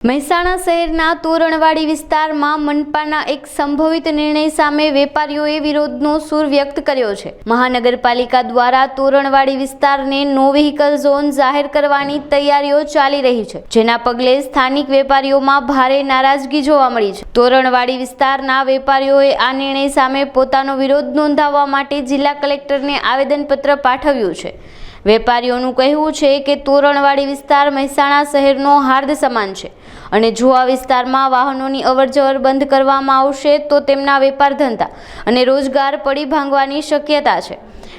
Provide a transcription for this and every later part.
મહેસાણા શહેરના તોરણવાડી વિસ્તારમાં મનપાના એક સંભવિત નિર્ણય સામે વેપારીઓએ વિરોધનો સૂર વ્યક્ત કર્યો છે। મહાનગરપાલિકા દ્વારા તોરણવાડી વિસ્તારને નો વ્હીકલ ઝોન જાહેર કરવાની તૈયારીઓ ચાલી રહી છે, જેના પગલે સ્થાનિક વેપારીઓમાં ભારે નારાજગી જોવા મળી છે। તોરણવાડી વિસ્તારના વેપારીઓએ આ નિર્ણય સામે પોતાનો વિરોધ નોંધાવવા માટે જિલ્લા કલેક્ટરને આવેદનપત્ર પાઠવ્યું છે। વેપારીઓનું કહેવું છે કે તોરણવાડી વિસ્તાર મહેસાણા શહેરનો હાર્દ સમાન છે અને જો આ વિસ્તારમાં વાહનોની અવરજવર બંધ કરવામાં આવશે તો તેમના વેપાર ધંધા અને રોજગાર પડી ભાંગવાની શક્યતા છે।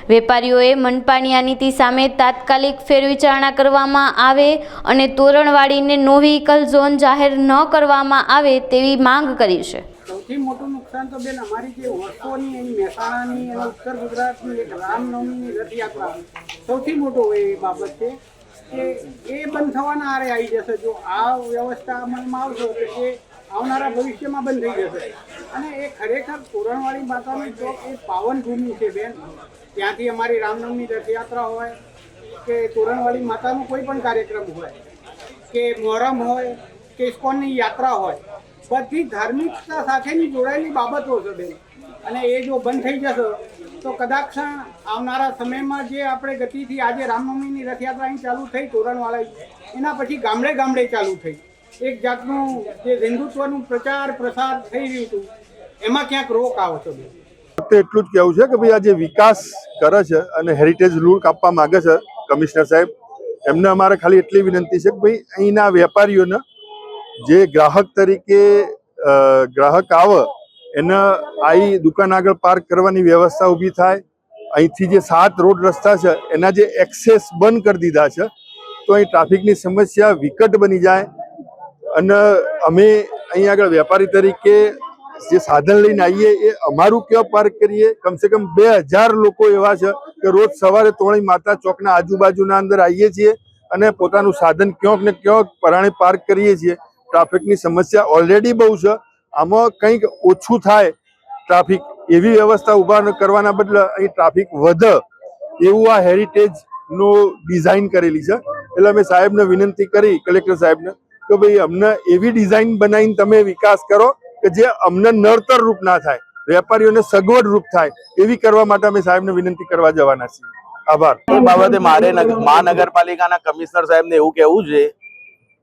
વેપારીઓએ મનપાની આ નીતિ સામે તાત્કાલિક ફેરવિચારણા કરવામાં આવે અને તોરણવાડીને નો વ્હીકલ ઝોન જાહેર ન કરવામાં આવે તેવી માંગ કરી છે। સૌથી મોટું નુકસાન તો બેન અમારી જે વસ્તુઓની અહીં મહેસાણાની અને ઉત્તર ગુજરાતની એક રામનવમીની રથયાત્રા સૌથી મોટો એ બાબત છે કે એ બંધ થવાના આરે આવી જશે। જો આ વ્યવસ્થા અમલમાં આવશે તો એ આવનારા ભવિષ્યમાં બંધ થઈ જશે અને એ ખરેખર તોરણવાડી માતાની ચોક એ પાવન ભૂમિ છે બેન। ત્યાંથી અમારી રામનવમી રથયાત્રા હોય કે તોરણવાડી માતાનો કોઈ પણ કાર્યક્રમ હોય કે મોહરમ હોય કે ઇસ્કોનની યાત્રા હોય, બધી ધાર્મિકતા સાથેની જોડાયેલી બાબતો છે બેન। અને એ જો બંધ થઈ જશે તો કદાચ આવનારા સમયમાં જે આપણે ગતિથી આજે રામનવમીની રથયાત્રા અહીં ચાલુ થઈ તોરણવાળી, એના પછી ગામડે ગામડે ચાલુ થઈ એક જાતનું જે હિન્દુત્વનું પ્રચાર પ્રસાર થઈ રહ્યું હતું એમાં ક્યાંક રોક આવશે બેન। ફક્ત એટલું જ કહેવું છે કે ભાઈ આ જે વિકાસ કરે છે અને હેરિટેજ રૂલ કાપવા માંગે છે કમિશનર સાહેબ, એમને અમારે ખાલી એટલી વિનંતી છે કે ભાઈ અહીંના વેપારીઓને જે ગ્રાહક તરીકે ગ્રાહક આવે એને આવી દુકાન આગળ પાર્ક કરવાની વ્યવસ્થા ઊભી થાય। અહીંથી જે 7 રોડ રસ્તા છે એના જે એક્સેસ બંધ કરી દીધા છે તો અહીં ટ્રાફિકની સમસ્યા વિકટ બની જાય અને અમે અહીં આગળ વેપારી તરીકે જે સાધન લઈને આવીએ એ અમારું ક્યાં પાર્ક કરીએ। કમસે કમ 2000 લોકો એવા છે કે રોજ સવારે તોરણી માતા ચોકના આજુબાજુના અંદર આવીએ છીએ અને પોતાનું સાધન ક્યાંક ને ક્યાંક પરાણે પાર્ક કરીએ છીએ। ટ્રાફિકની સમસ્યા ઓલરેડી બહુ છે, આમાં કંઈક ઓછું થાય ટ્રાફિક એવી વ્યવસ્થા ઊભા કરવાના બદલે અહીં ટ્રાફિક વધે એવું આ હેરિટેજનો ડિઝાઇન કરેલી છે। એટલે અમે સાહેબને વિનંતી કરી કલેક્ટર સાહેબને કે ભાઈ અમને એવી ડિઝાઇન બનાવીને તમે વિકાસ કરો કે જે અમને નડતર રૂપ ના થાય, વેપારીઓને સગવડ રૂપ થાય એવી કરવા માટે અમે સાહેબને વિનંતી કરવા જવાના છીએ। આભાર। એ બાબતે મારે મહાનગરપાલિકાના કમિશનર સાહેબને એવું કહેવું છે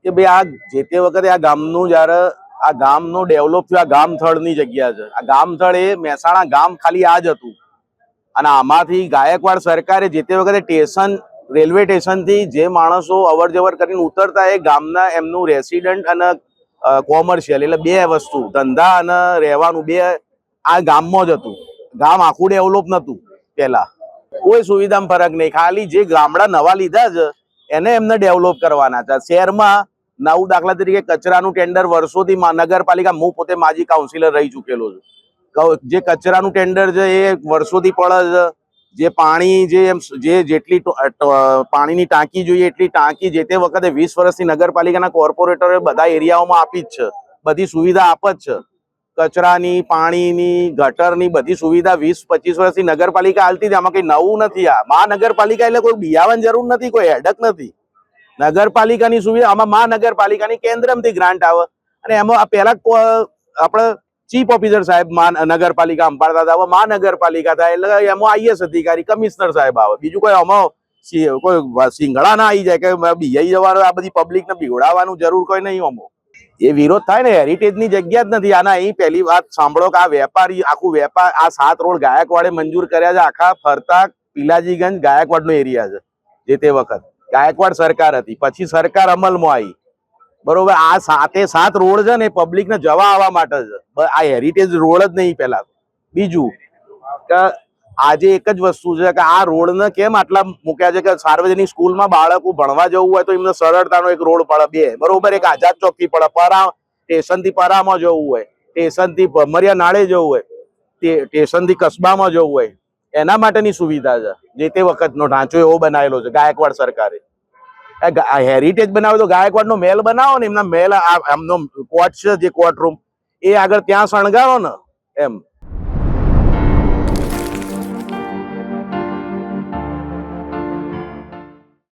કે ભાઈ આ જે તે વખતે આ ગામનું જ્યારે આ ગામનું ડેવલપ થયું, આ ગામથળની જગ્યા છે, આ ગામથળ એ મહેસાણા ગામ ખાલી આ જ હતું અને આમાંથી ગાયકવાડ સરકારે જે તે વખતે સ્ટેશન રેલવે સ્ટેશનથી જે માણસો અવર જવર કરીને ઉતરતા એ ગામના એમનું રેસિડન્ટ અને કોમર્શિયલ એટલે બે વસ્તુ ધંધા અને રહેવાનું બે આ ગામમાં જ હતું। ગામ આખું ડેવલપ નહોતું પહેલા, કોઈ સુવિધામાં ફરક નહીં, ખાલી જે ગામડા નવા લીધા છે એને એમને ડેવલપ કરવાના છે। શહેરમાં નવું દાખલા તરીકે કચરાનું ટેન્ડર વર્ષોથી નગરપાલિકા, હું પોતે માજી કાઉન્સિલર રહી ચૂકેલો છું, જે કચરાનું ટેન્ડર છે એ વર્ષોથી પડે છે। જે પાણી જે જેટલી પાણીની ટાંકી જોઈએ એટલી ટાંકી જે તે વખતે 20 વર્ષથી નગરપાલિકાના કોર્પોરેટરે બધા એરિયાઓમાં આપી જ છે, બધી સુવિધા આપે જ છે, કચરાની, પાણીની, ગટરની બધી સુવિધા 20-25 વર્ષથી નગરપાલિકા હાલતી, આમાં કઈ નવું નથી। આ મહાનગરપાલિકા એટલે કોઈ બિયાવાની જરૂર નથી, કોઈ હેડક નથી। નગરપાલિકાની સુવિધા આમાં મહાનગરપાલિકાની કેન્દ્રમાંથી ગ્રાન્ટ આવે અને એમાં પહેલા આપણે ચીફ ઓફિસર સાહેબ નગરપાલિકા સંભાળતા હતા, હવે મહાનગરપાલિકા થાય એટલે એમાં IAS અધિકારી કમિશનર સાહેબ આવે, બીજું કોઈ આમાં કોઈ સિંગડા ના આવી જાય કે બીજાઈ જવાનું, આ બધી પબ્લિકને બીવડાવવાનું જરૂર કોઈ નહીં। આમાં એ વિરોધ થાય ને, હેરિટેજની જગ્યા જ નથી। આના અહીં પહેલી વાત સાંભળો કે આ વેપારી આખું વેપાર આ 7 રોડ ગાયકવાડે મંજૂર કર્યા છે, આખા ફરતા પિલાજીગંજ ગાયકવાડનો એરિયા છે। જે તે વખત ગાયકવાડ સરકાર હતી, પછી સરકાર અમલમાં આવી, બરોબર। આ 7 રોડ છે ને એ પબ્લિકને જવા આવવા માટે છે, આ હેરિટેજ રોડ જ નહીં પહેલા। બીજું કે આજે એક જ વસ્તુ છે કે આ રોડને કેમ આટલા મૂક્યા છે કે સાર્વજનિક સ્કૂલમાં બાળકો ભણવા જવું હોય તો એમને સરળતાનો એક રોડ પડે, બરોબર, એક આઝાદ ચોકથી પડે, પરા સ્ટેશનથી પરામાં જવું હોય, સ્ટેશનથી ભમરિયા નાળે જવું હોય, સ્ટેશનથી કસ્બામાં જવું હોય, એના માટેની સુવિધા છે। જે તે વખતનો ઢાંચો એવો બનાવેલો છે ગાયકવાડ સરકારે। હેરિટેજ બનાવે તો ગાયકવાડનો મહેલ બનાવો ને, એમના મહેલ એમનો કોર્ટ છે જે કોર્ટ રૂમ એ આગળ ત્યાં શણગારો ને, એમ